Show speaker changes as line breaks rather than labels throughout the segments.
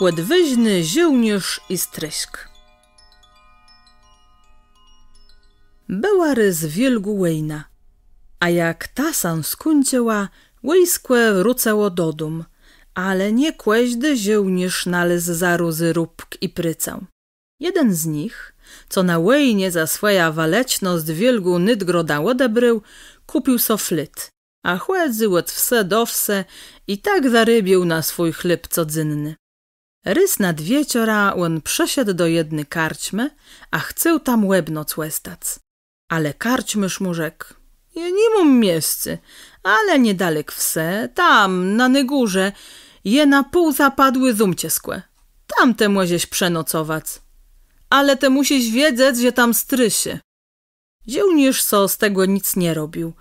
Odwyźny żołnierz i stryśk. Była rys wielgu łejna, a jak ta sam skończyła, wojskłe wróciło do dum, ale nie kłeźdy żołnierz nalez zaruzy róbk i prycał. Jeden z nich, co na łejnie za swoja waleczność wielgu Nydgroda odebrył, kupił so flyt, a chłedzy od wse do wse i tak zarybił na swój chleb codzynny. Rys nad wieczora on przeszedł do jednej karczmy, a chcę tam łebnoc łestac. Ale karczmysz mu rzekł: ja nie mam miejscy, ale niedalek wse, tam, na Nygórze, je na pół zapadły zumcie skłe. Tam te możesz przenocować. Ale te musisz wiedzieć, że tam strysie. Żołnierz so z tego nic nie robił.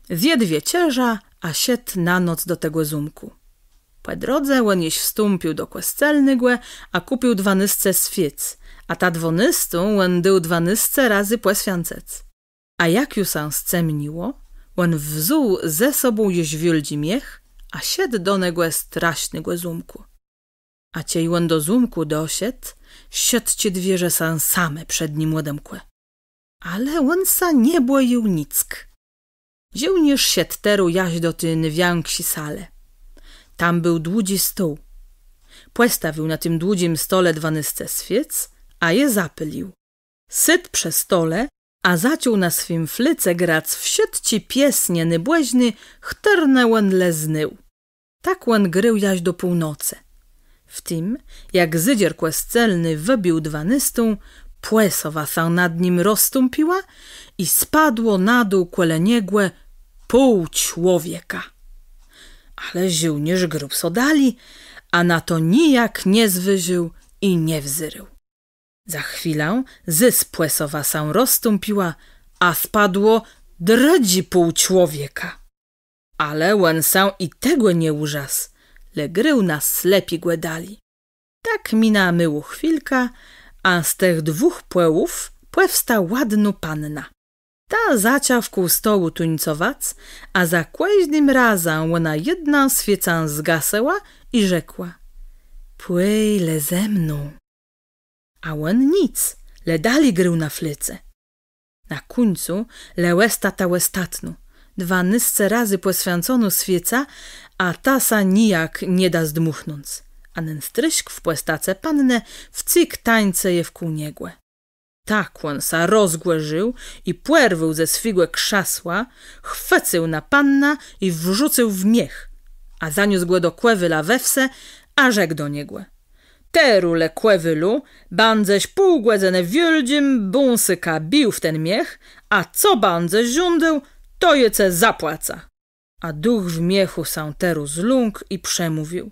Zjedł wieczerza, a siedł na noc do tego zumku. Po drodze on jeś wstąpił do kościelnygłe, a kupił 12 świec, a ta 12 on dył 12 razy płeswiącec. A jak już sam scemniło, on wzuł ze sobą jeś wielgi miech, a siedł do negłe strasznego zumku. A ciej on do zumku dosiedł, siedźcie dwierze sam same przed nim odemkłe. Ale on sa nie boił nick. Żołnierz siedł teru jaś do ty więksi sale. Tam był dłudzi stół. Postawił na tym dłudzim stole 12 świec, a je zapylił. Syt przy stole, a zaciął na swym flyce grac wsiedci piesnie nybłeźny, chterne on leznył. Tak on grył jaś do północy. W tym, jak zydzier kłescelny wybił 12, płesowa sa nad nim rozstąpiła i spadło na dół koleniegłe pół człowieka. Ale żołnierz grób so dali, a na to nijak nie zwyżył i nie wzyrył. Za chwilę zys płesowa sa rozstąpiła, a spadło dredzi pół człowieka. Ale on sam i tego nie użas, le grył na slepi głedali. Tak mina myłu chwilka, a z tych 2 płełów płewsta ładnu panna. Ta zacia wkół stołu tuńcowac, a za kłeźnym razem ona jedna świeca zgasęła i rzekła: płej ze mną. A on nic, le dali grył na flyce. Na końcu le łesta ta łestatnu, 12 razy poswięcono świeca, a ta sa nijak nie da zdmuchnąc, a nen stryśk w płestace pannę w cyk tańce je wkół niegłe. Tak on sa rozgłężył i płerwył ze swigłe krzasła, chwycył na panna i wrzucił w miech, a zaniósł go do kłewyla we wse, a rzekł do niegłe: terule kłewylu, bandześ półgłedzene wieldzim bąsyka bił w ten miech, a co bandześ żądeł, to jece zapłaca. A duch w miechu sam teru zląkł i przemówił: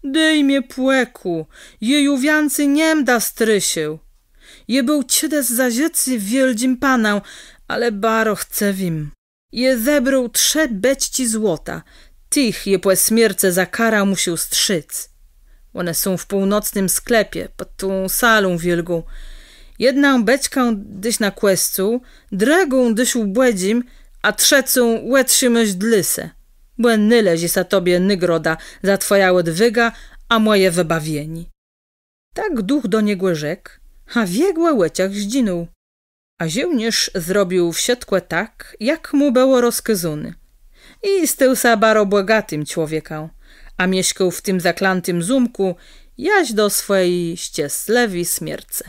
dej mnie płeku, jeju więcej niem da strysił. Je był cides zaziecy wieldzim panał, ale baro chce wim. Je zebrał 3 beczci złota, tych je po śmierce za kara musiał strzyc. One są w północnym sklepie, pod tą salą wielgą. Jedną beczką dyś na kłescu, drugą dyś u błedzim, a trzecą łetrzymyś dlysę. Błęnyle sa tobie Nygroda za twoja odwyga, a moje wybawieni. Tak duch do niego rzekł, a wiegłe łeciach zdzinął. A żołnierz zrobił wsiedkłe tak, jak mu było rozkazuny. I stył sa baro bogatym człowieką, a mieszkał w tym zaklantym zumku, jaś do swojej ścieslewi śmierce.